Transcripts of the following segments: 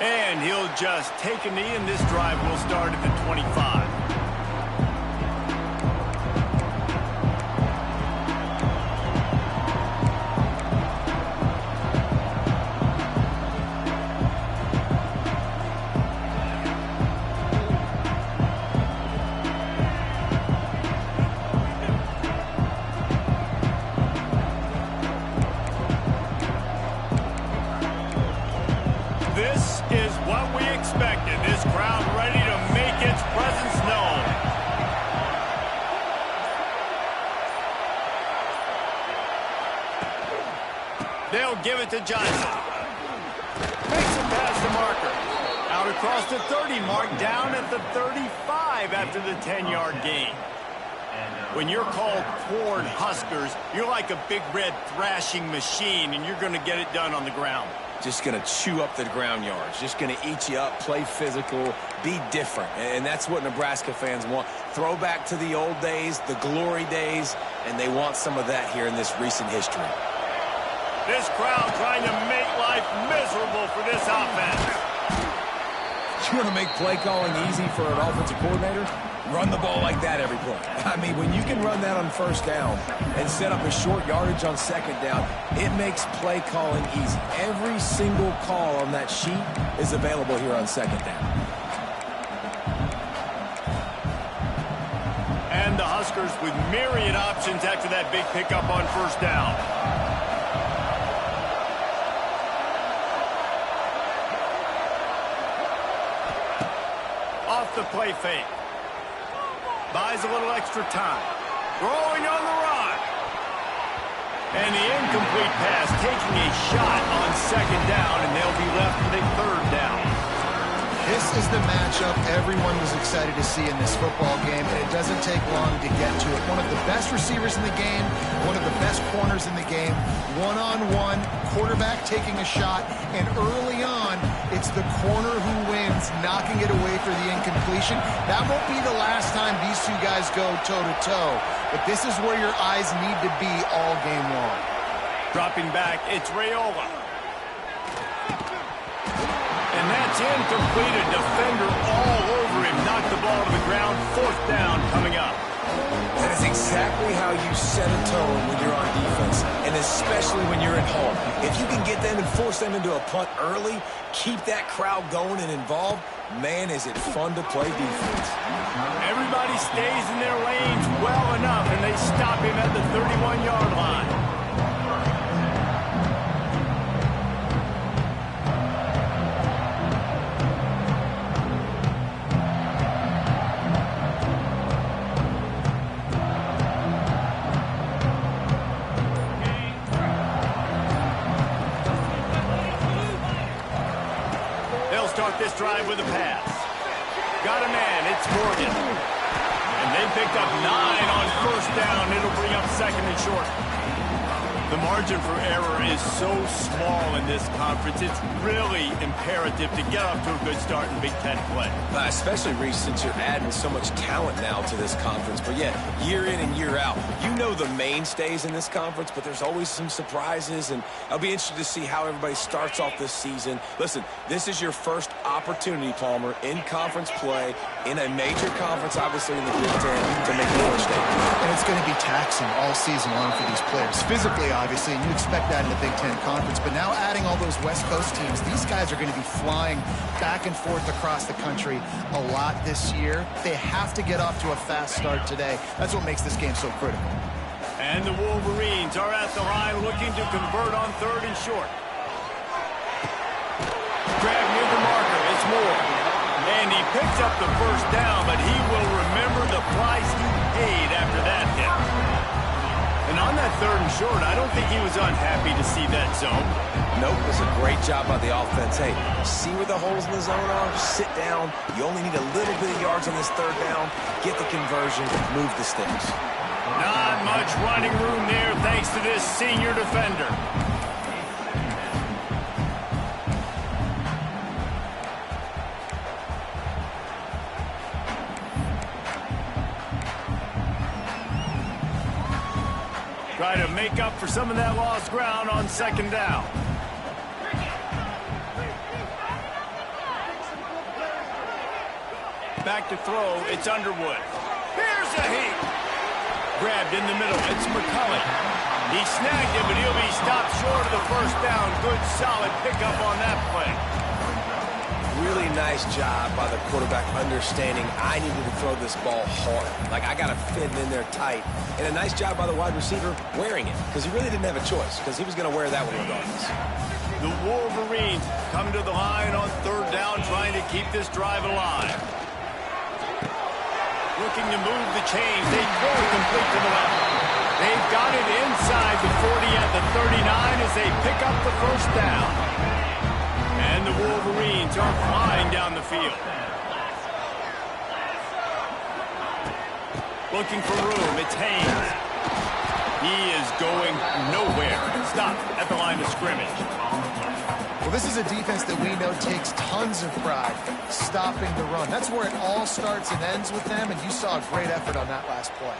And he'll just take a knee, and this drive will start at the 25. This is what we expected. This crowd ready to make its presence known. They'll give it to Johnson. Makes it past the marker. Out across the 30 mark, down at the 35 after the 10-yard gain. When you're called Corn Huskers, you're like a big red thrashing machine, and you're going to get it done on the ground. Just going to chew up the ground yards. Just going to eat you up, play physical, be different. And that's what Nebraska fans want. Throwback to the old days, the glory days, and they want some of that here in this recent history. This crowd trying to make life miserable for this offense. You want to make play calling easy for an offensive coordinator? Run the ball like that every play. I mean, when you can run that on first down and set up a short yardage on second down, it makes play calling easy. Every single call on that sheet is available here on second down. And the Huskers with myriad options after that big pickup on first down. Off the play fake. Buys a little extra time. Throwing on the run. And the incomplete pass taking a shot on second down, and they'll be left with a third down. This is the matchup everyone was excited to see in this football game, and it doesn't take long to get to it. One of the best receivers in the game, one of the best corners in the game, one-on-one, quarterback taking a shot, and early on, it's the corner who wins, knocking it away for the incompletion. That won't be the last time these two guys go toe-to-toe, but this is where your eyes need to be all game long. Dropping back, it's Raiola. And that's incomplete. A defender all over him. Knocked the ball to the ground. Fourth down coming up. That is exactly how you set a tone when you're on defense, and especially when you're at home. If you can get them and force them into a punt early, keep that crowd going and involved, man, is it fun to play defense. Everybody stays in their lanes well enough, and they stop him at the 31-yard line. Start this drive with a pass. Got a man, it's Morgan. And they picked up 9 on first down. It'll bring up second and short. The margin for error is so small in this conference. It's really imperative to get off to a good start in Big Ten play. Especially, Reese, since you're adding so much talent now to this conference. But yeah, year in and year out, you know the mainstays in this conference, but there's always some surprises, and I'll be interested to see how everybody starts off this season. Listen, this is your first opportunity, Palmer, in conference play, in a major conference, obviously in the Big Ten, to make a more statement. And it's going to be taxing all season long for these players. Physically, obviously, and you expect that in the Big Ten Conference. But now adding all those West Coast teams, these guys are going to be flying back and forth across the country a lot this year. They have to get off to a fast start today. That's what makes this game so critical. And the Wolverines are at the line looking to convert on third and short. Grab near the marker. It's Moore. And he picks up the first down, but he will remember the price he paid after that hit. And on that third and short, I don't think he was unhappy to see that zone. Nope, it was a great job by the offense. Hey, see where the holes in the zone are? Sit down. You only need a little bit of yards on this third down. Get the conversion, move the sticks. Not much running room there thanks to this senior defender. Try to make up for some of that lost ground on second down. back to throw. It's Underwood. Here's a heat. Grabbed in the middle. It's McCulley. He snagged it, but he'll be stopped short of the first down. Good, solid pickup on that play. Really nice job by the quarterback understanding I needed to throw this ball hard. Like, I got to fit it in there tight. And a nice job by the wide receiver wearing it, because he really didn't have a choice, because he was going to wear that one regardless. The Wolverines come to the line on third down, trying to keep this drive alive. Looking to move the chains. They throw it complete to the left. They've got it inside the 40 at the 39 as they pick up the first down. And the Wolverines are flying down the field. Looking for room. It's Haynes. He is going nowhere. Stopped at the line of scrimmage. Well, this is a defense that we know takes tons of pride stopping the run. That's where it all starts and ends with them, and you saw a great effort on that last play.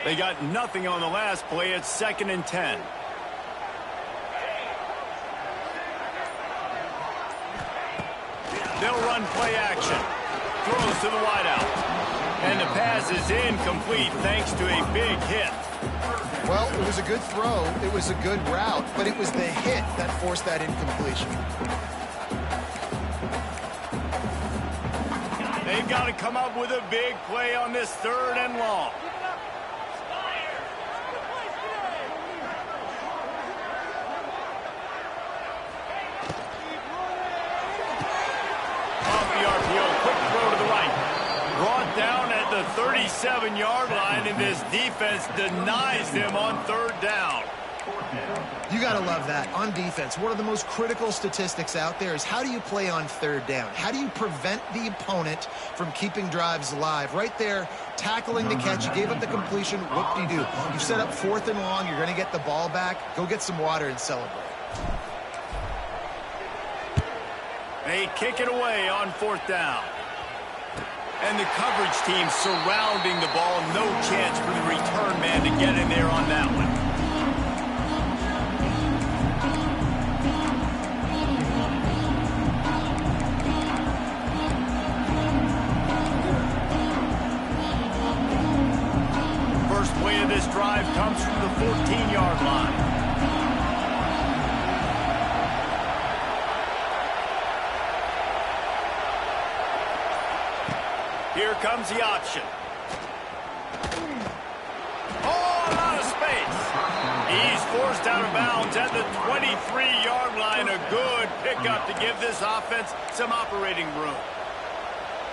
They got nothing on the last play. It's 2nd and 10. They'll run play action. Throws to the wideout. And the pass is incomplete thanks to a big hit. Well, it was a good throw. It was a good route, but it was the hit that forced that incompletion. They've got to come up with a big play on this 3rd and long. Down at the 37-yard line, and this defense denies them on 3rd down. You got to love that. On defense, one of the most critical statistics out there is how do you play on 3rd down? How do you prevent the opponent from keeping drives alive? Right there, tackling the catch. You gave up the completion. Whoop-de-doo. You set up 4th and long. You're going to get the ball back. Go get some water and celebrate. They kick it away on 4th down. And the coverage team surrounding the ball. No chance for the return man to get in there on that one. First play of this drive comes from the 14-yard line. Here comes the option. Oh, a lot of space. He's forced out of bounds at the 23-yard line. A good pickup to give this offense some operating room.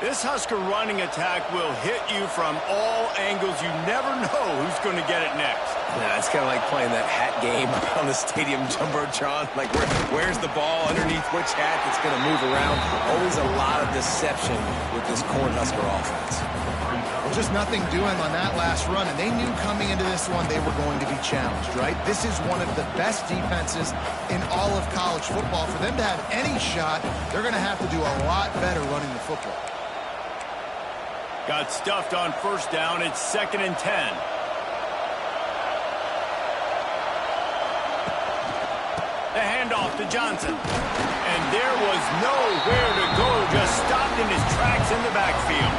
This Husker running attack will hit you from all angles. You never know who's going to get it next. Yeah, it's kind of like playing that hat game on the stadium jumbotron. Like, where's the ball underneath which hat that's going to move around? Always a lot of deception with this Cornhusker offense. Well, just nothing doing on that last run, and they knew coming into this one they were going to be challenged, right? This is one of the best defenses in all of college football. For them to have any shot, they're going to have to do a lot better running the football. Got stuffed on 1st down. It's 2nd and 10. The handoff to Johnson. And there was nowhere to go. Just stopped in his tracks in the backfield.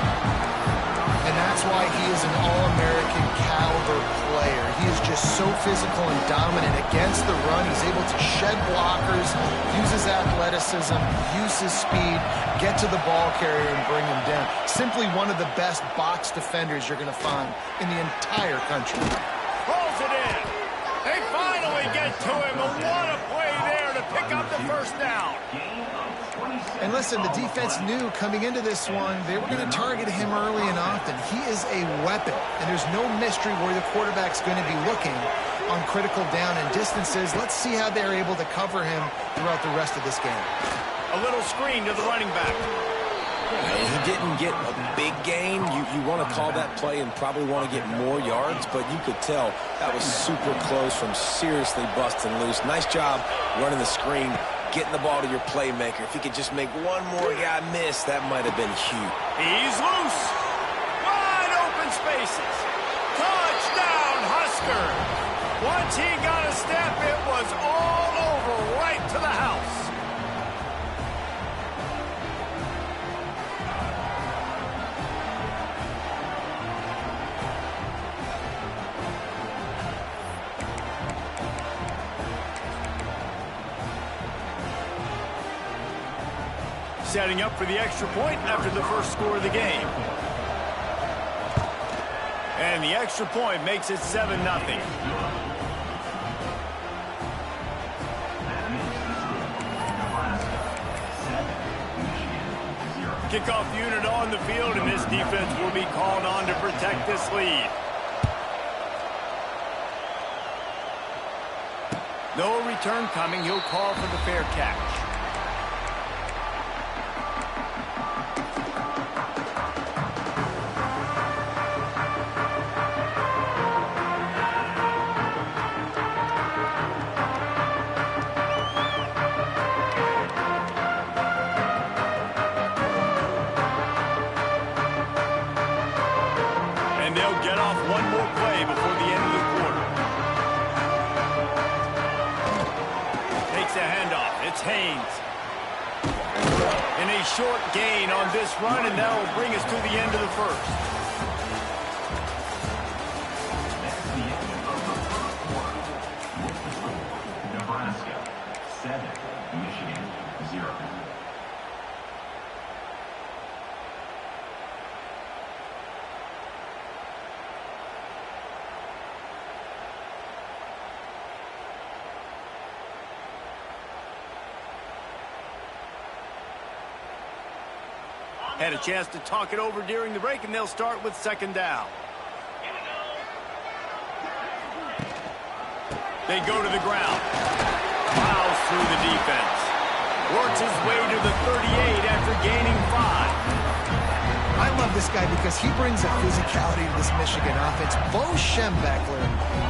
And that's why he is an All-American caliber player. He is just so physical and dominant against the run. He's able to shed blockers, use his athleticism, use his speed, get to the ball carrier and bring him down. Simply one of the best box defenders you're going to find in the entire country. Rolls it in. They finally get to him. And what a play there to pick up the 1st down. And listen, the defense knew coming into this one, they were going to target him early and often. He is a weapon, and there's no mystery where the quarterback's going to be looking on critical down and distances. Let's see how they're able to cover him throughout the rest of this game. A little screen to the running back. He didn't get a big gain. You want to call that play and probably want to get more yards, but you could tell that was super close from seriously busting loose. Nice job running the screen, getting the ball to your playmaker. If he could just make one more guy miss, that might have been huge. He's loose. Wide open spaces. Touchdown, Huskers. Once he got a step, it was all over right to the house. Setting up for the extra point after the first score of the game. And the extra point makes it 7-0. Kickoff unit on the field, and this defense will be called on to protect this lead. No return coming. He'll call for the fair catch. They'll get off one more play before the end of the quarter. Takes a handoff. It's Haynes. And a short gain on this run, and that will bring us to the end of the first. Nebraska 7, Michigan 0. Had a chance to talk it over during the break, and they'll start with second down. They go to the ground. Plows through the defense. Works his way to the 38 after gaining 5. I love this guy because he brings a physicality to this Michigan offense. Bo Schembechler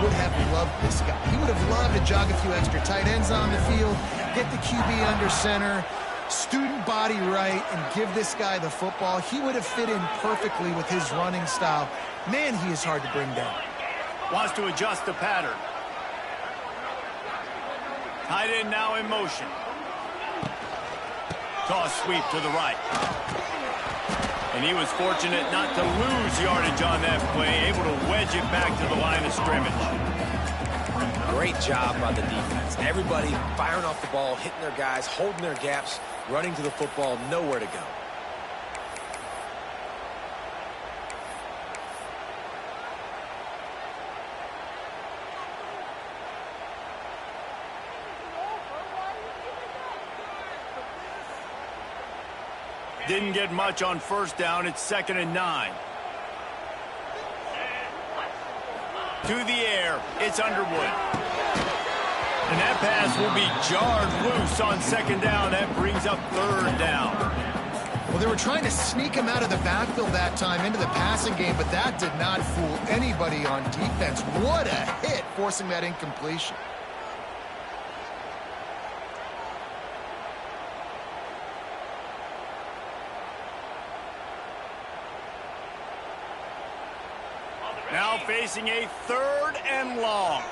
would have loved this guy. He would have loved to jog a few extra tight ends on the field, get the QB under center, student body right, and give this guy the football. He would have fit in perfectly with his running style. Man, he is hard to bring down. Wants to adjust the pattern. Tight end now in motion. Toss sweep to the right. And he was fortunate not to lose yardage on that play, able to wedge it back to the line of scrimmage. Great job by the defense. Everybody firing off the ball, hitting their guys, holding their gaps, running to the football, nowhere to go. Didn't get much on first down. It's 2nd and 9. To the air, it's Underwood. And that pass will be jarred loose on 2nd down. That brings up 3rd down. Well, they were trying to sneak him out of the backfield that time into the passing game, but that did not fool anybody on defense. What a hit, forcing that incompletion. Now facing a 3rd and long.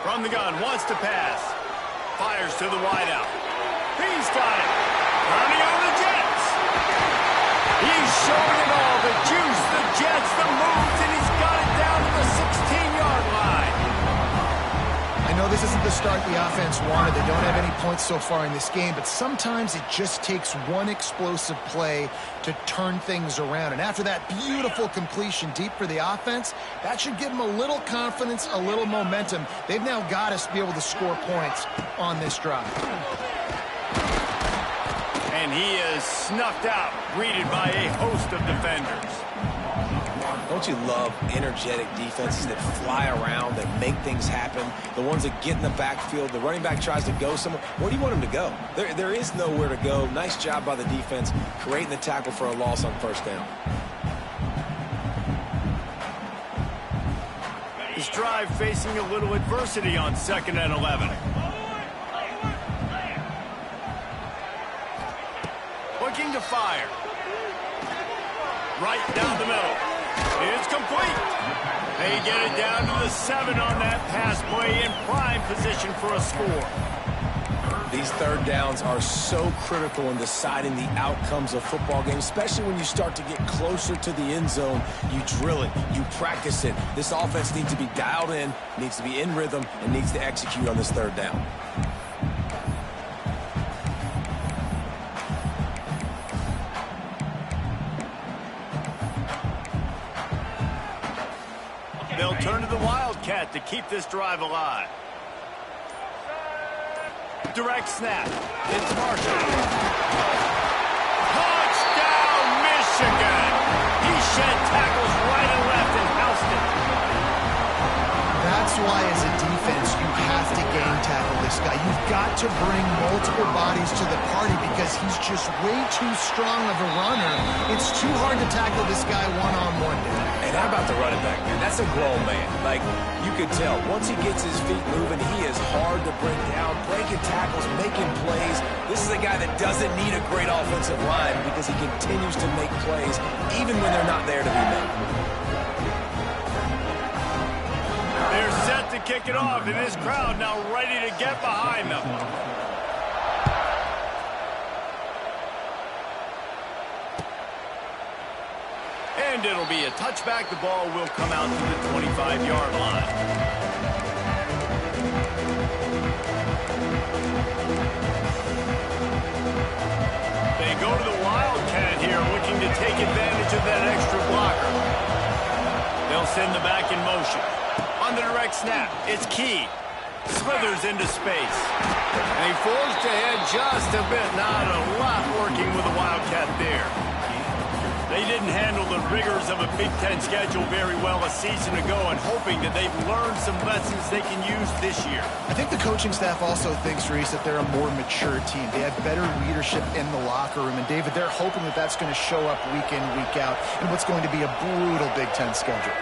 From the gun, wants to pass. Fires to the wideout. He's got it. Running on the Jets. He's showing it all. The juice, the Jets, the moves, and he's got it down to the 16-yard line. I know this isn't the start the offense wanted. They don't have any points so far in this game, but sometimes it just takes one explosive play to turn things around. And after that beautiful completion deep for the offense, that should give them a little confidence, a little momentum. They've now got us to be able to score points on this drive. And he is snuffed out, greeted by a host of defenders. Don't you love energetic defenses that fly around, that make things happen, the ones that get in the backfield, the running back tries to go somewhere. Where do you want him to go? There is nowhere to go. Nice job by the defense, creating the tackle for a loss on 1st down. This drive facing a little adversity on 2nd and 11. Looking to fire. Right down the middle. It's complete. They get it down to the 7 on that pass play in prime position for a score. These third downs are so critical in deciding the outcomes of football games, especially when you start to get closer to the end zone. You drill it, you practice it. This offense needs to be dialed in, needs to be in rhythm, and needs to execute on this third down. They'll turn to the Wildcat to keep this drive alive. Direct snap. It's Marshall. Touchdown, Michigan! He shed tackles right and left and housed it. That's why, as a defense, you have to game tackle this guy. You've got to bring multiple bodies to the party because he's just way too strong of a runner. It's too hard to tackle this guy one-on-one. And how about the running back, man? That's a grown man. Like, you could tell, once he gets his feet moving, he is hard to bring down, breaking tackles, making plays. This is a guy that doesn't need a great offensive line because he continues to make plays even when they're not there to be made. They're set to kick it off, and this crowd now ready to get behind them. And it'll be a touchback. The ball will come out to the 25-yard line. They go to the Wildcat here, looking to take advantage of that extra blocker. They'll send the back in motion. On the direct snap, it's Key. Slithers into space. And he forced ahead just a bit. Not a lot working with the Wildcat there. They didn't handle the rigors of a Big Ten schedule very well a season ago, and hoping that they've learned some lessons they can use this year. I think the coaching staff also thinks, Reese, that they're a more mature team. They have better leadership in the locker room. And, David, they're hoping that that's going to show up week in, week out in what's going to be a brutal Big Ten schedule.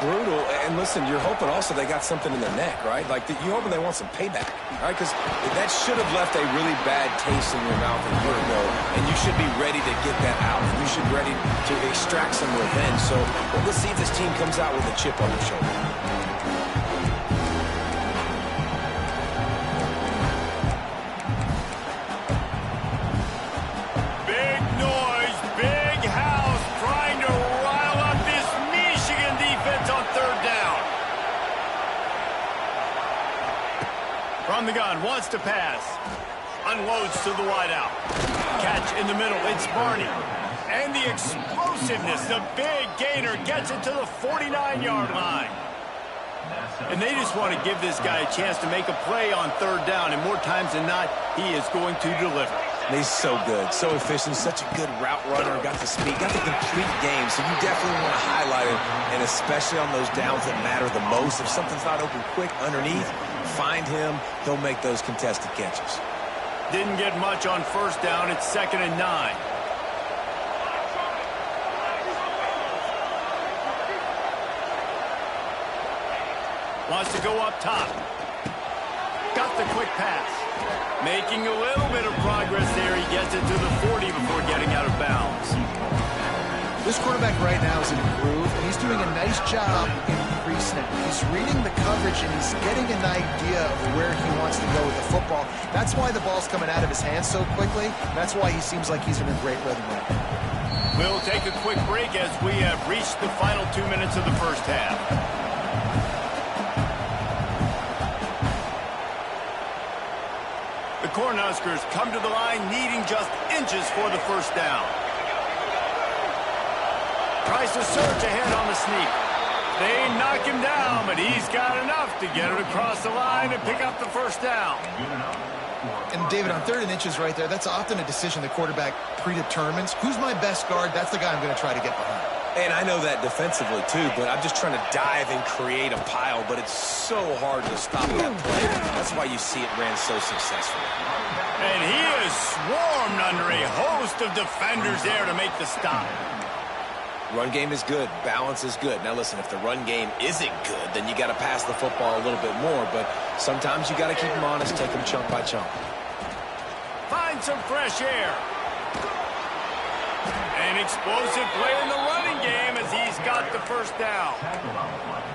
Brutal. And listen, you're hoping also they got something in their neck, right? Like, you're hoping they want some payback, right? Because that should have left a really bad taste in your mouth a year ago, and you should be ready to get that out. You should be ready to extract some revenge. So let's see if this team comes out with a chip on their shoulder. Big noise, big house, trying to rile up this Michigan defense on third down. From the gun, wants to pass. Unloads to the wideout. Catch in the middle, it's Barney. And the explosiveness, the big gainer gets it to the 49-yard line. And they just want to give this guy a chance to make a play on third down, and more times than not, he is going to deliver. And he's so good, so efficient, such a good route runner, got the speed, got the complete game, so you definitely want to highlight it, and especially on those downs that matter the most. If something's not open quick underneath, find him, he'll make those contested catches. Didn't get much on first down, it's 2nd and 9. Wants to go up top. Got the quick pass. Making a little bit of progress there. He gets it to the 40 before getting out of bounds. This quarterback right now is in a groove, and he's doing a nice job in pre-snap. He's reading the coverage, and he's getting an idea of where he wants to go with the football. That's why the ball's coming out of his hands so quickly. That's why he seems like he's in a great rhythm right now. We'll take a quick break as we have reached the final 2 minutes of the first half. The Cornhuskers come to the line needing just inches for the first down. Tries to surge ahead on the sneak. They knock him down, but he's got enough to get it across the line and pick up the first down. And, David, on 3rd and inches right there, that's often a decision the quarterback predetermines. Who's my best guard? That's the guy I'm going to try to get behind. And I know that defensively, too, but I'm just trying to dive and create a pile, but it's so hard to stop that play. That's why you see it ran so successfully. And he is swarmed under a host of defenders there to make the stop. Run game is good. Balance is good. Now, listen, if the run game isn't good, then you got to pass the football a little bit more. But sometimes you got to keep them honest, take them chunk by chunk. Find some fresh air. An explosive play in the running game as he's got the first down.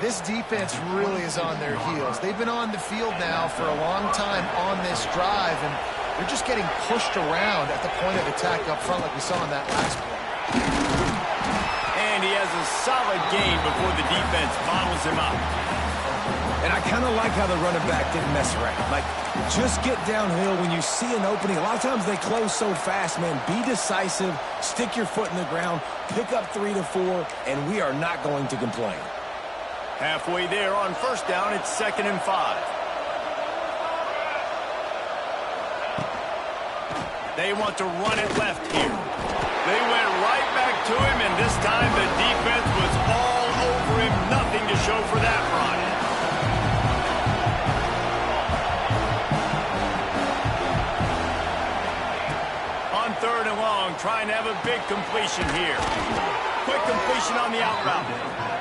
This defense really is on their heels. They've been on the field now for a long time on this drive, and they're just getting pushed around at the point of attack up front like we saw in that last play. And he has a solid game before the defense bottles him up. And I kind of like how the running back didn't mess around. Like, just get downhill when you see an opening. A lot of times they close so fast, man. Be decisive, stick your foot in the ground, pick up 3 to 4, and we are not going to complain. Halfway there on first down, it's 2nd and 5. They want to run it left here. They went right back to him, and this time the defense was all over him. Nothing to show for that run. On 3rd and long, trying to have a big completion here. Quick completion on the out route.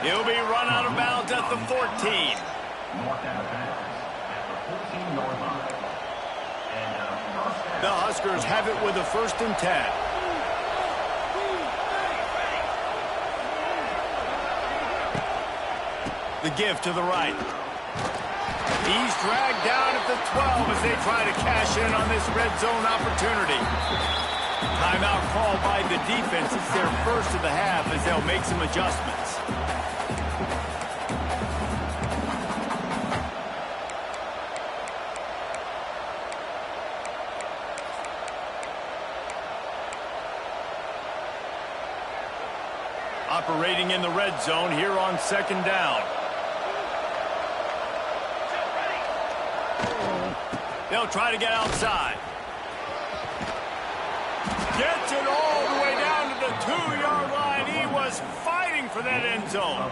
He'll be run out of bounds at the 14. North out of bounds at the 14-yard line. The Huskers have it with a 1st and 10. The give to the right. He's dragged down at the 12 as they try to cash in on this red zone opportunity. Timeout called by the defense. It's their first of the half as they'll make some adjustments. Operating in the red zone here on 2nd down. They'll try to get outside. Gets it all the way down to the 2-yard line. He was fighting for that end zone.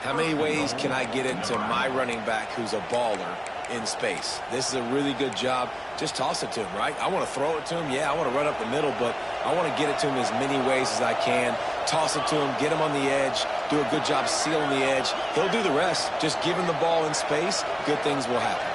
How many ways can I get it to my running back who's a baller in space? This is a really good job. Just toss it to him, right? I want to throw it to him. Yeah, I want to run up the middle, but I want to get it to him as many ways as I can. Toss it to him, get him on the edge, do a good job sealing the edge. He'll do the rest. Just give him the ball in space, good things will happen.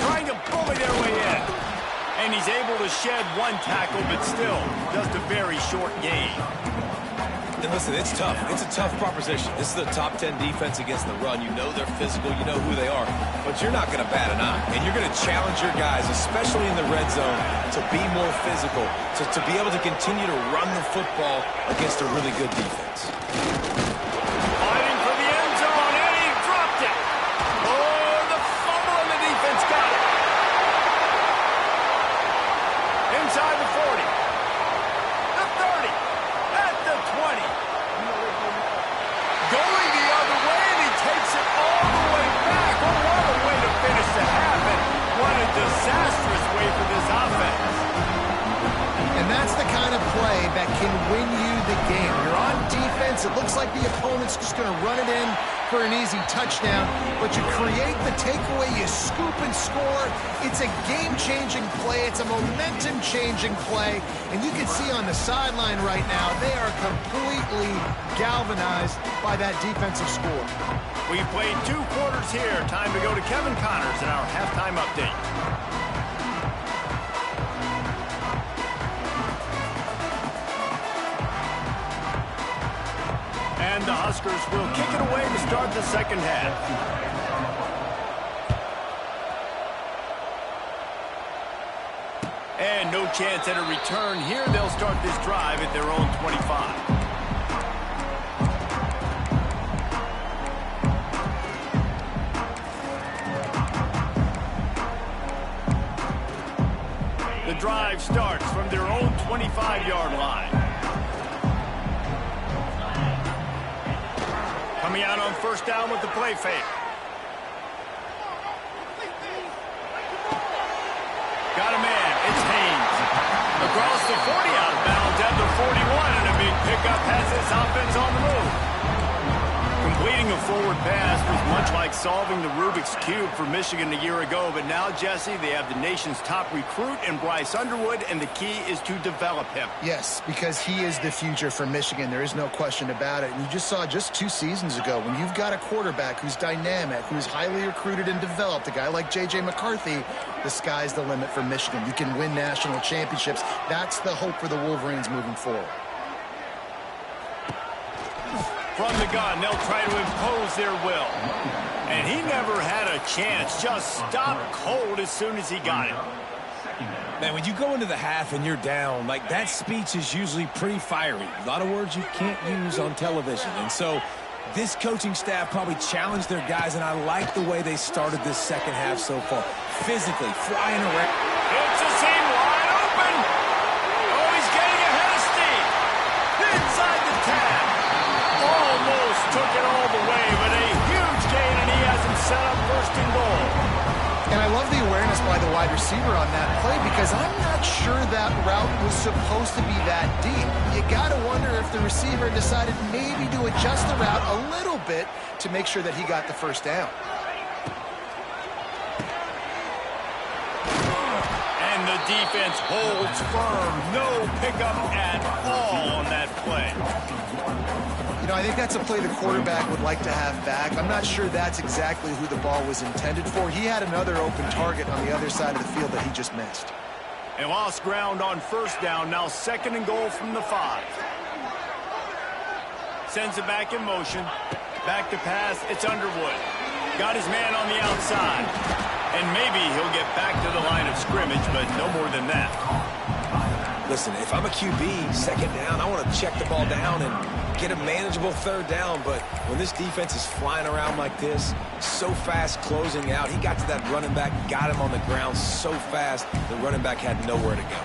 Trying to bully their way in. And he's able to shed one tackle, but still just a very short gain. And listen, it's tough. It's a tough proposition. This is the top 10 defense against the run. You know they're physical. You know who they are. But you're not going to bat an eye. And you're going to challenge your guys, especially in the red zone, to be more physical, to be able to continue to run the football against a really good defense. Fighting for the end zone, and he dropped it. Oh, the fumble, and the defense got it. Inside the 40. The 30. At the 20. Going the other way, and he takes it all the way back. Oh, what a way to finish the half, and what a disastrous way for this offense. And that's the kind of play that can win you the game. You're on defense. It looks like the opponent's just going to run it in for an easy touchdown, but you create the takeaway, you scoop and score. It's a game-changing play. It's a momentum-changing play, and you can see on the sideline right now, they are completely galvanized by that defensive score. We played 2 quarters here. Time to go to Kevin Connors in our halftime update. And the Huskers will kick it away to start the second half. And no chance at a return here. They'll start this drive at their own 25. The drive starts from their own 25-yard line. Coming out on first down with the play fake. Got a man. It's Haynes. Across the 40, out of bounds at the 41, and a big pickup has this offense on the move. forward pass was much like solving the Rubik's Cube for Michigan a year ago. But now, Jesse, they have the nation's top recruit in Bryce Underwood, and the key is to develop him. Yes, because he is the future for Michigan. There is no question about it. And you just saw just 2 seasons ago, when you've got a quarterback who's dynamic, who's highly recruited and developed, a guy like J.J. McCarthy, the sky's the limit for Michigan. You can win national championships. That's the hope for the Wolverines moving forward. From the gun, they'll try to impose their will. And he never had a chance. Just stopped cold as soon as he got it. Man, when you go into the half and you're down, like, that speech is usually pretty fiery. A lot of words you can't use on television. And so this coaching staff probably challenged their guys, and I like the way they started this second half so far. Physically, flying around. It's a seam wide open. Oh, he's getting ahead of Steve. Inside the 10. Almost took it all the way, but a huge gain, and he has him set up first and goal. And I love the awareness by the wide receiver on that play, because I'm not sure that route was supposed to be that deep. You got to wonder if the receiver decided maybe to adjust the route a little bit to make sure that he got the first down. And the defense holds firm. No pickup at all on that play. You know, I think that's a play the quarterback would like to have back. I'm not sure that's exactly who the ball was intended for. He had another open target on the other side of the field that he just missed. And lost ground on first down. Now second and goal from the 5. Sends it back in motion. Back to pass. It's Underwood. Got his man on the outside. And maybe he'll get back to the line of scrimmage, but no more than that. Listen, if I'm a QB, second down, I want to check the ball down and get a manageable third down. But when this defense is flying around like this, so fast closing out, he got to that running back, got him on the ground so fast, the running back had nowhere to go.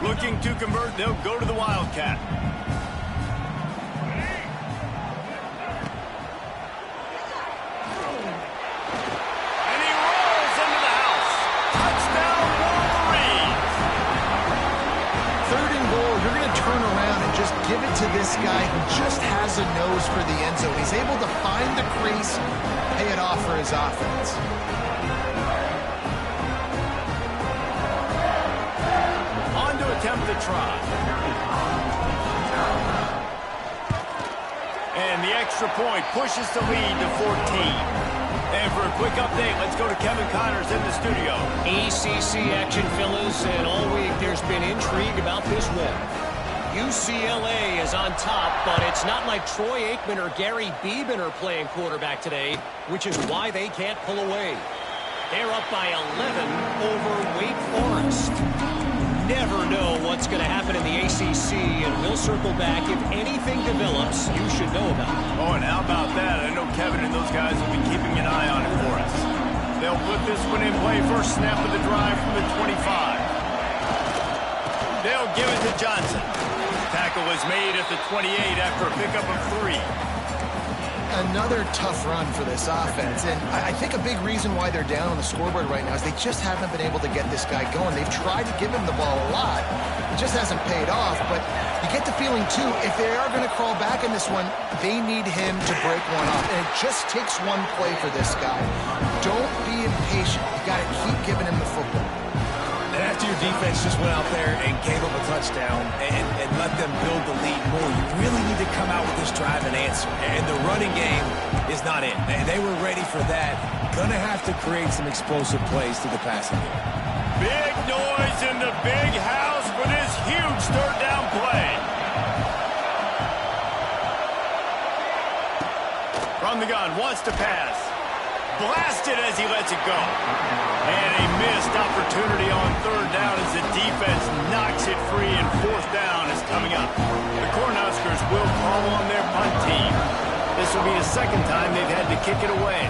Looking to convert, they'll go to the Wildcat. Give it to this guy who just has a nose for the end zone. He's able to find the crease, pay it off for his offense. On to attempt the try. And the extra point pushes the lead to 14. And for a quick update, let's go to Kevin Connors in the studio. ACC action, fellas, and all week there's been intrigue about this one. UCLA is on top, but it's not like Troy Aikman or Gary Beeman are playing quarterback today, which is why they can't pull away. They're up by 11 over Wake Forest. Never know what's going to happen in the ACC, and we'll circle back if anything develops you should know about. Oh, and how about that? I know Kevin and those guys will be keeping an eye on it for us. They'll put this one in play. First snap of the drive from the 25. They'll give it to Johnson. Tackle was made at the 28 after a pickup of 3. Another tough run for this offense, and I think a big reason why they're down on the scoreboard right now is they just haven't been able to get this guy going. They've tried to give him the ball a lot. It just hasn't paid off, but you get the feeling, too, if they are going to crawl back in this one, they need him to break one off, and it just takes one play for this guy. Don't be impatient. You got to keep giving him the football. And after your defense just went out there and gave them a touchdown and let them build the lead more, you really need to come out with this drive and answer. And the running game is not in. They were ready for that. Gonna have to create some explosive plays through the passing game. Big noise in the big house for this huge third down play. From the gun, wants to pass. Blasted as he lets it go. And a missed opportunity on third down as the defense knocks it free, and fourth down is coming up. The Cornhuskers will call on their punt team. This will be the second time they've had to kick it away.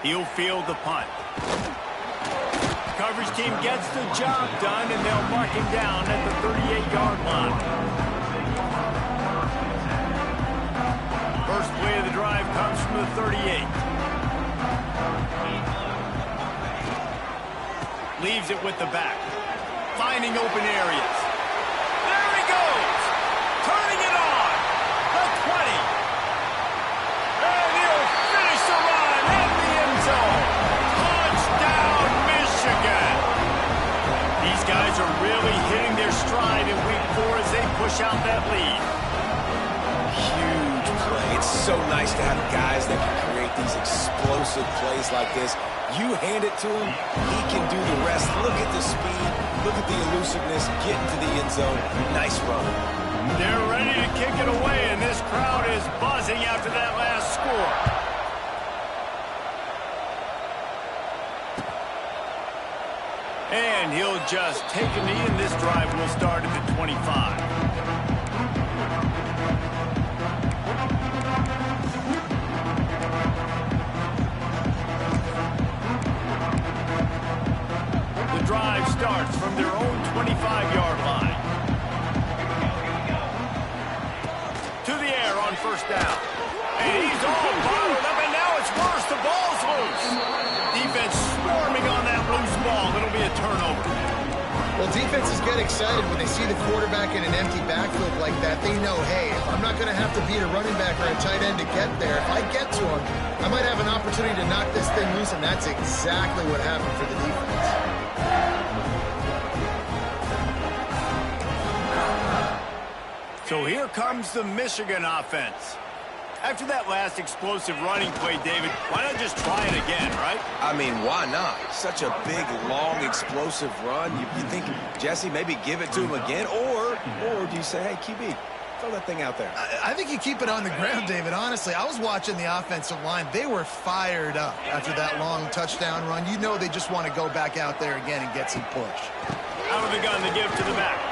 He'll field the punt. Coverage team gets the job done, and they'll mark him down at the 38-yard line. First play of the drive comes from the 38. leaves it with the back. Finding open areas. There he goes. Turning it on. The 20. And he'll finish the run at the end zone. Touchdown, Michigan. These guys are really hitting their stride in week 4 as they push out that lead. Huge play. It's so nice to have guys that can create these explosive plays like this. You hand it to him, he can do the rest. Look at the speed, look at the elusiveness, get into the end zone. Nice run. They're ready to kick it away, and this crowd is buzzing after that last score. And he'll just take a knee, and this drive will start at the 25. The drive starts from their own 25-yard line. To the air on first down. And he's all bottled up, and now it's worse. The ball's loose. Defense swarming on that loose ball. It'll be a turnover. Well, defenses get excited when they see the quarterback in an empty backfield like that. They know, hey, if I'm not going to have to beat a running back or a tight end to get there, if I get to him, I might have an opportunity to knock this thing loose, and that's exactly what happened for the defense. So here comes the Michigan offense. After that last explosive running play, David, why not just try it again, right? I mean, why not? Such a big, long, explosive run. You think, Jesse, maybe give it to him again? Or do you say, hey, QB, throw that thing out there? I think you keep it on the ground, David. Honestly, I was watching the offensive line. They were fired up after that long touchdown run. You know they just want to go back out there again and get some push. Out of the gun, the give to the back.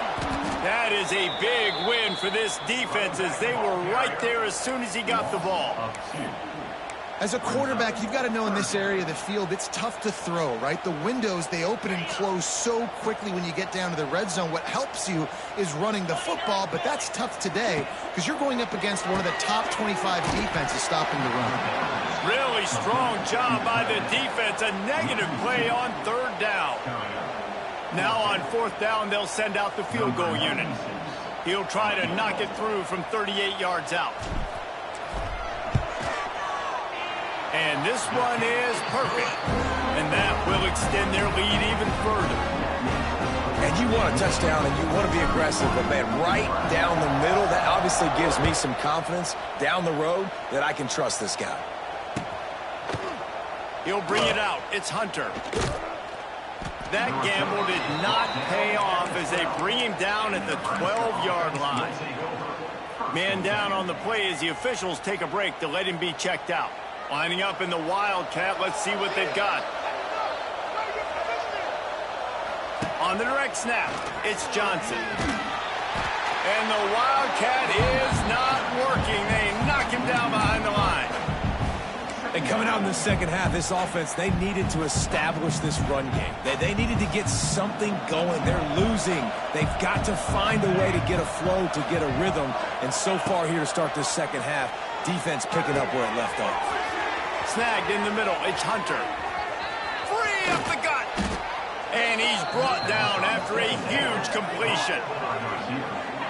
That is a big win for this defense as they were right there as soon as he got the ball. As a quarterback, you've got to know in this area of the field, it's tough to throw, right? The windows, they open and close so quickly when you get down to the red zone. What helps you is running the football, but that's tough today because you're going up against one of the top 25 defenses stopping the run. Really strong job by the defense. A negative play on third down. Now on fourth down, they'll send out the field goal unit. He'll try to knock it through from 38 yards out. And this one is perfect. And that will extend their lead even further. And you want a touchdown and you want to be aggressive, but, man, right down the middle, that obviously gives me some confidence down the road that I can trust this guy. He'll bring it out. It's Hunter. That gamble did not pay off as they bring him down at the 12-yard line. Man down on the play as the officials take a break to let him be checked out. Lining up in the Wildcat, let's see what they've got. On the direct snap, it's Johnson. And the Wildcat is not working. They knock him down behind the line. And coming out in the second half, this offense, they needed to establish this run game. They needed to get something going. They're losing. They've got to find a way to get a flow, to get a rhythm. And so far here to start this second half, defense picking up where it left off. Snagged in the middle. It's Hunter. Free up the gut. And he's brought down after a huge completion.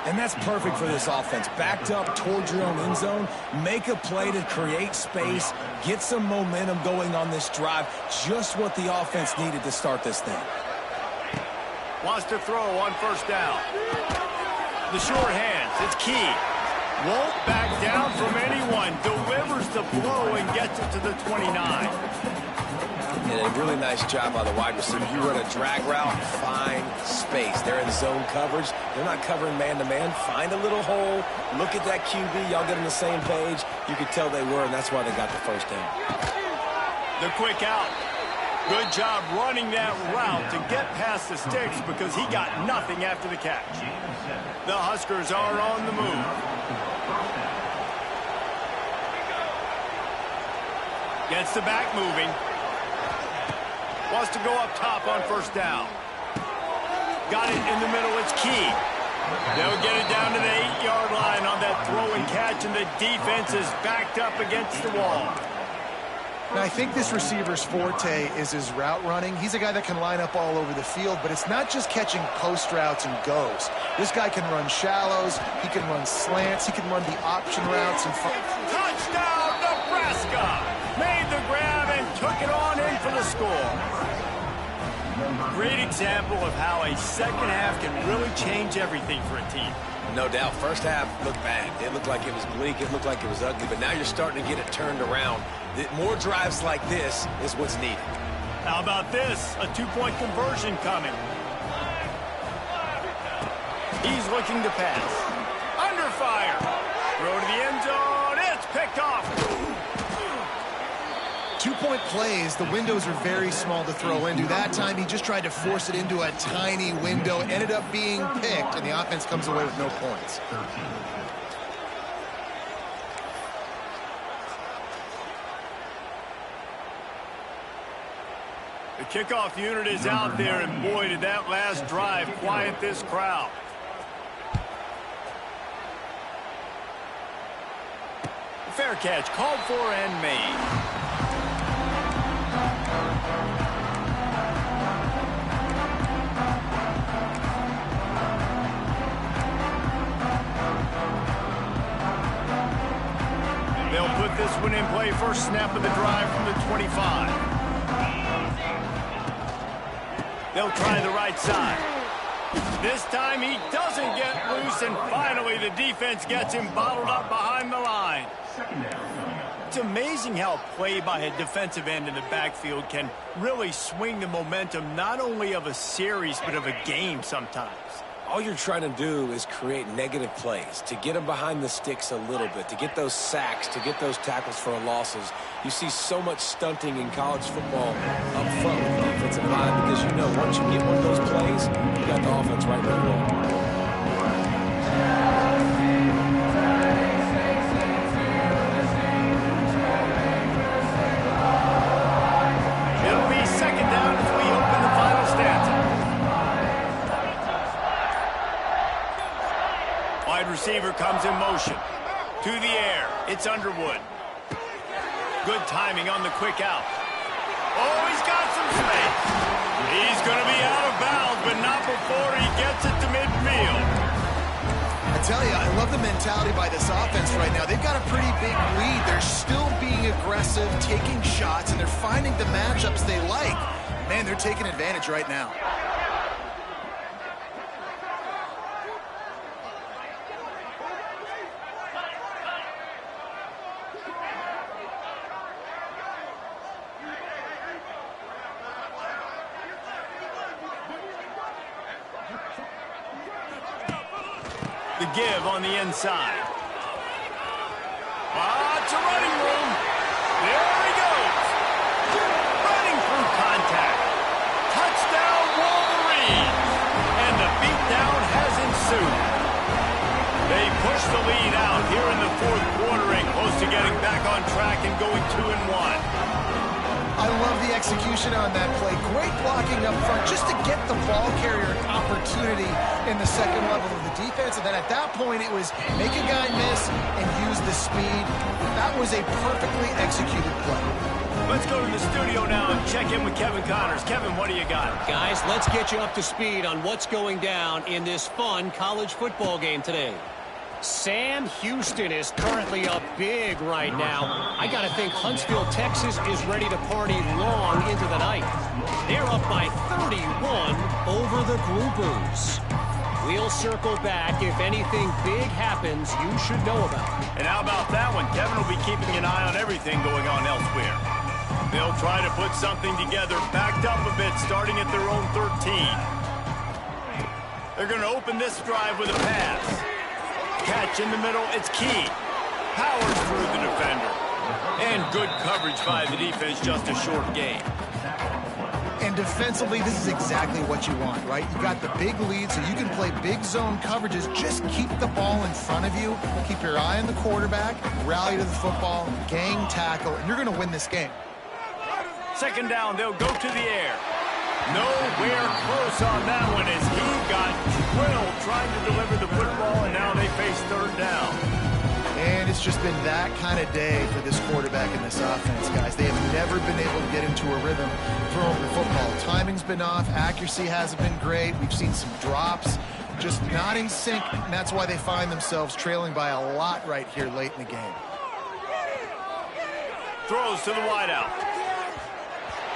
And that's perfect for this offense. Backed up towards your own end zone, make a play to create space, get some momentum going on this drive. Just what the offense needed to start this thing. Wants to throw on first down. The short hands, it's Key. Won't back down from anyone. Delivers the blow and gets it to the 29. And a really nice job by the wide receiver. You run a drag route, find space. They're in zone coverage. They're not covering man-to-man. Find a little hole. Look at that QB. Y'all get on the same page. You could tell they were, and that's why they got the first down. The quick out. Good job running that route to get past the sticks because he got nothing after the catch. The Huskers are on the move. Gets the back moving. Wants to go up top on first down. Got it in the middle. It's Key. They'll get it down to the 8-yard line on that throw and catch, and the defense is backed up against the wall. Now, I think this receiver's forte is his route running. He's a guy that can line up all over the field, but it's not just catching post routes and goes. This guy can run shallows, he can run slants, he can run the option routes. And touchdown, Nebraska! Made the grab and took it on in for the score. Great example of how a second half can really change everything for a team. No doubt. First half looked bad. It looked like it was bleak. It looked like it was ugly. But now you're starting to get it turned around. More drives like this is what's needed. How about this? A two-point conversion coming. He's looking to pass. Under fire. Throw to the end zone. It's picked off. Two-point plays, the windows are very small to throw into. That time, he just tried to force it into a tiny window. Ended up being picked, and the offense comes away with no points. The kickoff unit is out there, and boy, did that last drive quiet this crowd. Fair catch, called for and made. They'll put this one in play. First snap of the drive from the 25. They'll try the right side. This time he doesn't get loose, and finally the defense gets him bottled up behind the line. It's amazing how play by a defensive end in the backfield can really swing the momentum not only of a series but of a game sometimes. All you're trying to do is create negative plays, to get them behind the sticks a little bit, to get those sacks, to get those tackles for losses. You see so much stunting in college football up front with the defensive line because you know once you get one of those plays, you got the offense right where you want. It'll be second down as we open the final stanza. Wide receiver comes in motion. To the air. It's Underwood. Good timing on the quick out. Oh, he's got some space. He's going to be out of bounds, but not before he gets it to midfield. I tell you, I love the mentality by this offense right now. They've got a pretty big lead. They're still being aggressive, taking shots, and they're finding the matchups they like. Man, they're taking advantage right now. The give on the inside. It's a running room. There he goes. Running through contact. Touchdown, Wolverines. And the beatdown has ensued. They push the lead out here in the fourth quarter and close to getting back on track and going 2-1. I love the execution on that play. Great blocking up front just to get the ball carrier an opportunity in the second level of the defense. And then at that point, it was make a guy miss and use the speed. That was a perfectly executed play. Let's go to the studio now and check in with Kevin Connors. Kevin, what do you got? Guys, let's get you up to speed on what's going down in this fun college football game today. Sam Houston is currently up big right now. I got to think Huntsville, Texas is ready to party long into the night. They're up by 31 over the Groupers. We'll circle back if anything big happens you should know about. And how about that one? Kevin will be keeping an eye on everything going on elsewhere. They'll try to put something together, backed up a bit, starting at their own 13. They're going to open this drive with a pass. Catch in the middle, it's Key. Powers through the defender. And good coverage by the defense, just a short gain. And defensively, this is exactly what you want, right? You got the big lead, so you can play big zone coverages. Just keep the ball in front of you. Keep your eye on the quarterback, rally to the football, gang tackle, and you're going to win this game. Second down, they'll go to the air. Nowhere close on that one as he got drilled trying to deliver the football, and now they face third down. And it's It's just been that kind of day for this quarterback and this offense, guys. They have never been able to get into a rhythm throwing the football. Timing's been off. Accuracy hasn't been great. We've seen some drops. Just not in sync, and that's why they find themselves trailing by a lot right here late in the game. Throws to the wideout.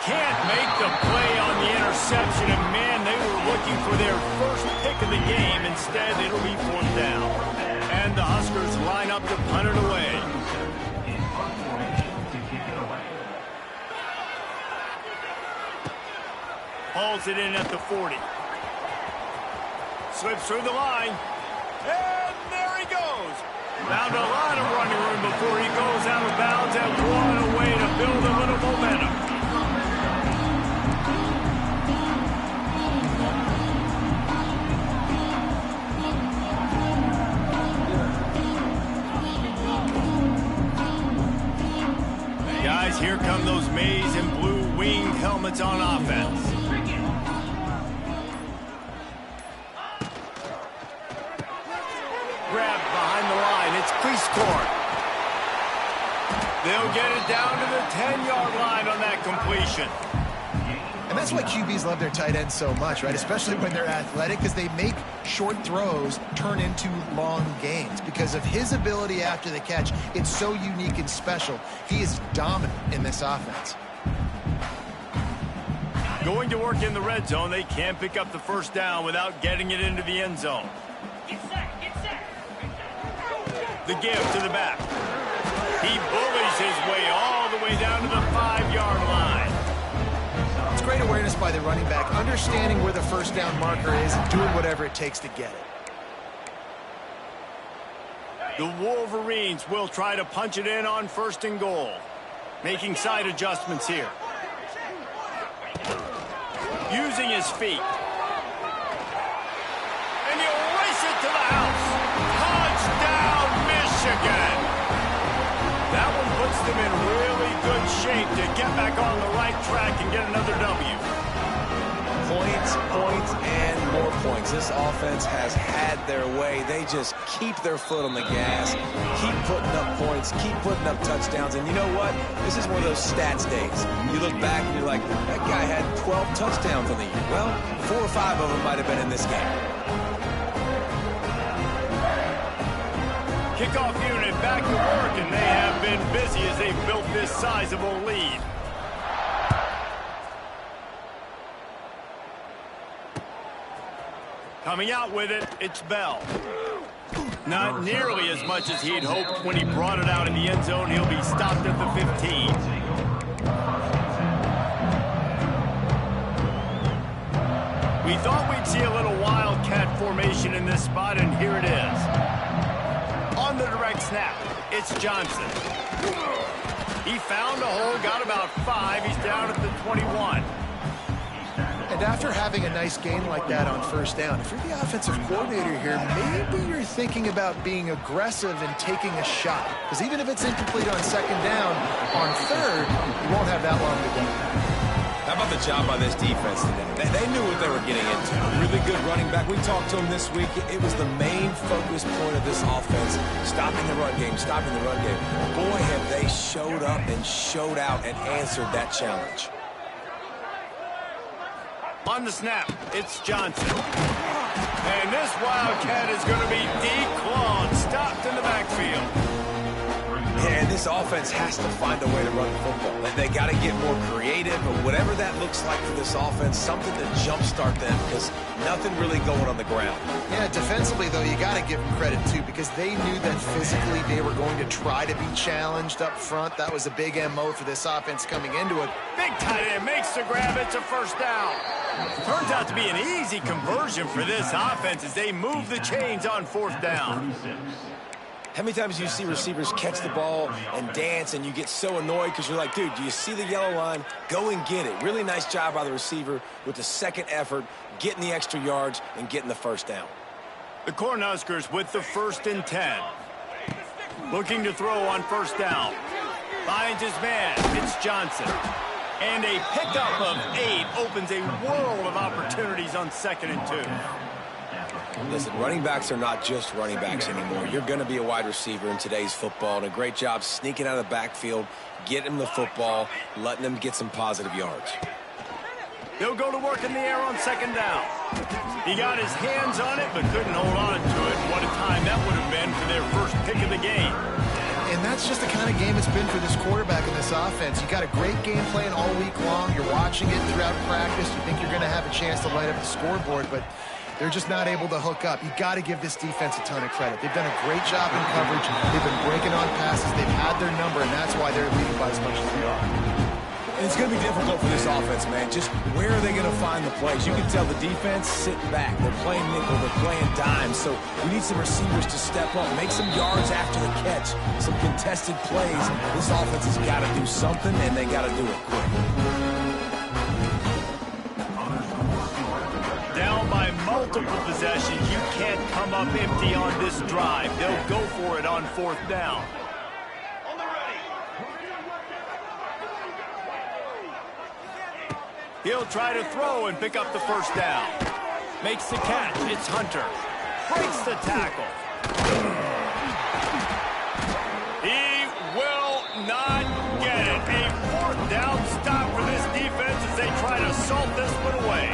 Can't make the play on the interception, and man, they were looking for their first pick of the game. Instead, it'll be 4th down. And the Huskers line up to punt it away. Hauls it in at the 40. Slips through the line. And there he goes. Found a lot of running room before he goes out of bounds, and what a way to build a little momentum. Guys, here come those maize and blue winged helmets on offense. Grab behind the line. It's Cleescorn. They'll get it down to the 10-yard line on that completion. And that's why QBs love their tight ends so much, right? Especially when they're athletic, because they make short throws turn into long gains. Because of his ability after the catch, it's so unique and special. He is dominant in this offense. Going to work in the red zone, they can't pick up the first down without getting it into the end zone. The give to the back. He bullies his way all the way down to the 5-yard line. It's great awareness by the running back, understanding where the first down marker is and doing whatever it takes to get it. The Wolverines will try to punch it in on 1st and goal. Making side adjustments here. Using his feet. And he'll race it to the house. Touchdown, Michigan. That one puts them in really good shape to get back on the right track and get another W. Points, points, and more points. This offense has had their way. They just keep their foot on the gas, keep putting up points, keep putting up touchdowns. And you know what? This is one of those stats days. You look back and you're like, that guy had 12 touchdowns on the year. Well, 4 or 5 of them might have been in this game. Kickoff unit back to work, and they have been busy as they've built this sizable lead. Coming out with it, it's Bell. Not nearly as much as he'd hoped when he brought it out in the end zone. He'll be stopped at the 15. We thought we'd see a little wildcat formation in this spot, and here it is. On the direct snap, it's Johnson. He found a hole, got about 5. He's down at the 21. And after having a nice gain like that on 1st down, if you're the offensive coordinator here, maybe you're thinking about being aggressive and taking a shot. Because even if it's incomplete on 2nd down, on 3rd, you won't have that long to go. How about the job by this defense today? They knew what they were getting into. Really good running back. We talked to him this week. It was the main focus point of this offense. Stopping the run game, stopping the run game. Boy, have they showed up and showed out and answered that challenge. On the snap, it's Johnson. And this Wildcat is going to be declawed, stopped in the backfield. And this offense has to find a way to run the football. They got to get more creative, but whatever that looks like for this offense, something to jumpstart them, because nothing really going on the ground. Yeah, defensively, though, you got to give them credit, too, because they knew that physically they were going to try to be challenged up front. That was a big MO for this offense coming into it. Big tight end makes the grab. It's a 1st down. Turns out to be an easy conversion for this offense as they move the chains on 4th down. How many times do you see receivers catch the ball and dance and you get so annoyed because you're like, dude, do you see the yellow line? Go and get it. Really nice job by the receiver with the 2nd effort, getting the extra yards and getting the 1st down. The Cornhuskers with the 1st and 10. Looking to throw on 1st down. Finds his man. It's Johnson. And a pickup of 8 opens a world of opportunities on 2nd and 2. Listen, running backs are not just running backs anymore. You're going to be a wide receiver in today's football, and a great job sneaking out of the backfield, getting him the football, letting him get some positive yards. He'll go to work in the air on second down. He got his hands on it, but couldn't hold on to it. What a time that would have been for their first pick of the game. And that's just the kind of game it's been for this quarterback in this offense. You got a great game plan all week long. You're watching it throughout practice. You think you're going to have a chance to light up the scoreboard, but they're just not able to hook up. You got to give this defense a ton of credit. They've done a great job in coverage. They've been breaking on passes. They've had their number, and that's why they're leading by as much as they are. And it's going to be difficult for this offense, man. Just where are they going to find the plays? You can tell the defense sitting back. They're playing nickel. They're playing dime. So we need some receivers to step up, make some yards after the catch, some contested plays. This offense has got to do something, and they got to do it quick. Down by multiple possessions. You can't come up empty on this drive. They'll go for it on fourth down. He'll try to throw and pick up the first down. Makes the catch. It's Hunter. Breaks the tackle. He will not get it. A fourth down stop for this defense as they try to salt this one away.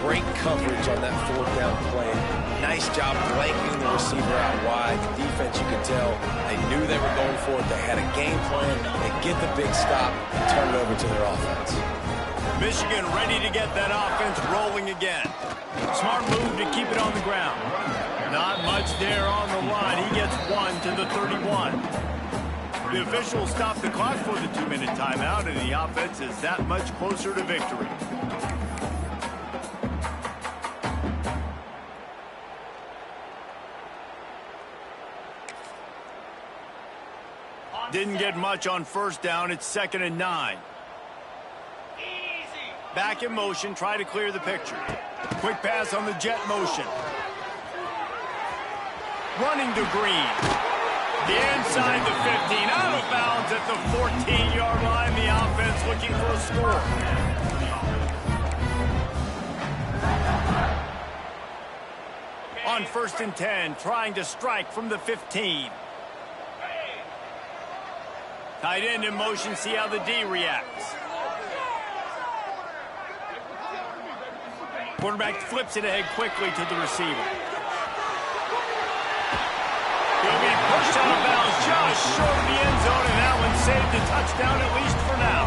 Great coverage on that fourth down play. Nice job blanketing the receiver out wide. The defense, you could tell, they knew they were going for it. They had a game plan. They get the big stop and turn it over to their offense. Michigan ready to get that offense rolling again. Smart move to keep it on the ground. Not much there on the line. He gets one to the 31. The officials stop the clock for the 2-minute timeout, and the offense is that much closer to victory. Didn't get much on first down. It's 2nd and 9. Back in motion, try to clear the picture. Quick pass on the jet motion. Running to Green. The inside the 15, out of bounds at the 14-yard line. The offense looking for a score. On 1st and 10, trying to strike from the 15. Tight end in motion, see how the D reacts. Quarterback flips it ahead quickly to the receiver. He'll be pushed out of bounds just short of the end zone, and that one saved a touchdown at least for now.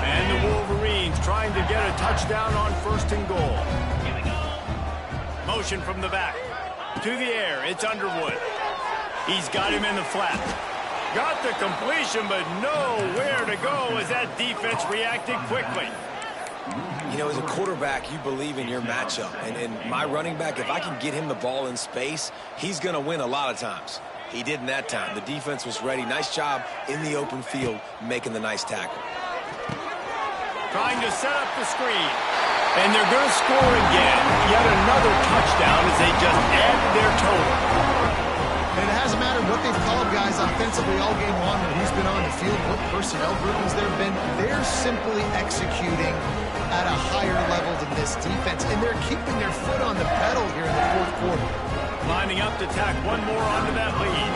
And the Wolverines trying to get a touchdown on 1st and goal. Motion from the back. To the air, it's Underwood. He's got him in the flat. Got the completion, but nowhere to go as that defense reacted quickly. You know, as a quarterback, you believe in your matchup. And my running back, if I can get him the ball in space, he's going to win a lot of times. He did in that time. The defense was ready. Nice job in the open field making the nice tackle. Trying to set up the screen. And they're going to score again. Yet another touchdown as they just add their total. And it hasn't mattered what they've called guys offensively all game long when he's been on the field, what personnel groupings there have been. They're simply executing at a higher level than this defense, and they're keeping their foot on the pedal here in the 4th quarter. Lining up to tack one more onto that lead.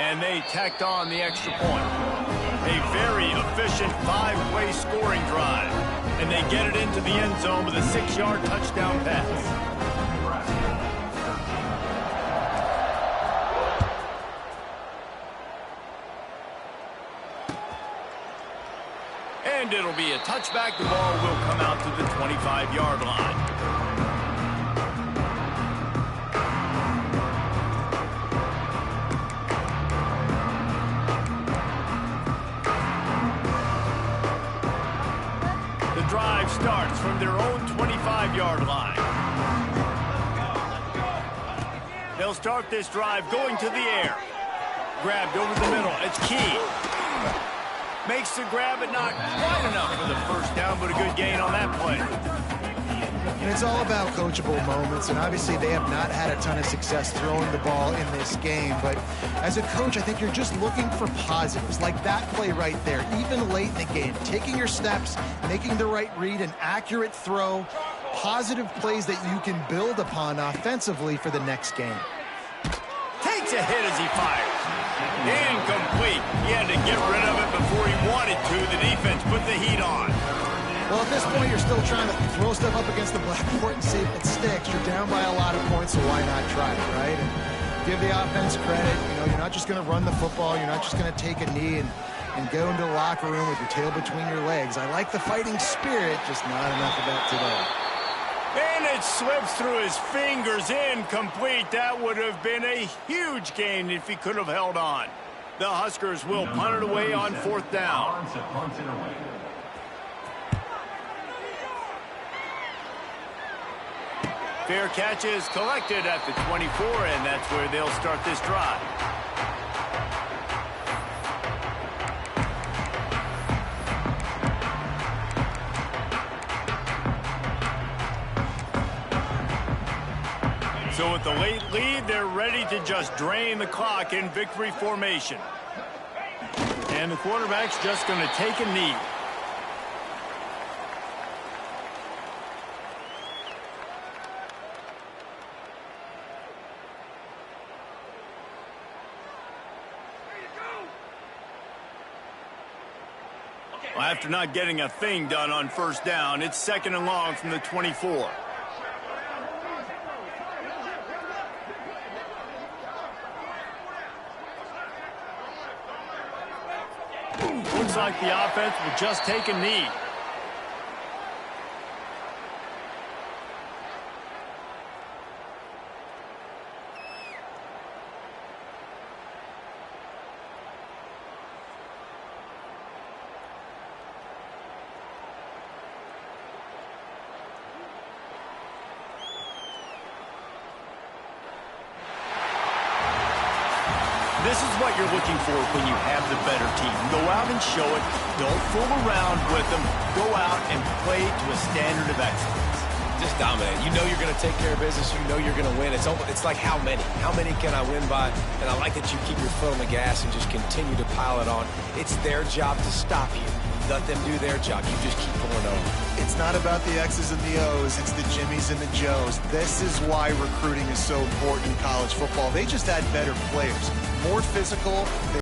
And they tacked on the extra point. A very efficient 5-way scoring drive. And they get it into the end zone with a 6-yard touchdown pass. And it'll be a touchback. The ball will come out to the 25-yard line. The drive starts from their own 25-yard line. They'll start this drive going to the air. Grabbed over the middle. It's Key. Makes the grab, but not quite enough for the first down, but a good gain on that play. And it's all about coachable moments, and obviously they have not had a ton of success throwing the ball in this game, but as a coach, I think you're just looking for positives, like that play right there, even late in the game, taking your steps, making the right read, an accurate throw, positive plays that you can build upon offensively for the next game. Takes a hit as he fires. Incomplete. He had to get rid of it before he wanted to. The defense put the heat on. Well, at this point, you're still trying to throw stuff up against the blackboard and see if it sticks. You're down by a lot of points, so why not try it, right? And give the offense credit. You know, you're not just going to run the football. You're not just going to take a knee and go into the locker room with your tail between your legs. I like the fighting spirit, just not enough of that today. And it slips through his fingers, incomplete. That would have been a huge gain if he could have held on. The Huskers will punt it away on 4th down. Fair catch is collected at the 24, and that's where they'll start this drive. So with the late lead, they're ready to just drain the clock in victory formation. And the quarterback's just going to take a knee. Well, after not getting a thing done on 1st down, it's 2nd and long from the 24. Looks like the offense will just take a knee. This is what you're looking for when you have the better team. Go out and show it. Don't fool around with them. Go out and play to a standard of excellence. Just dominate. You know you're going to take care of business. You know you're going to win. It's like how many? How many can I win by? And I like that you keep your foot on the gas and just continue to pile it on. It's their job to stop you. Let them do their job. You just keep pulling over. It's not about the X's and the O's. It's the Jimmies and the Joes. This is why recruiting is so important in college football. They just had better players, more physical.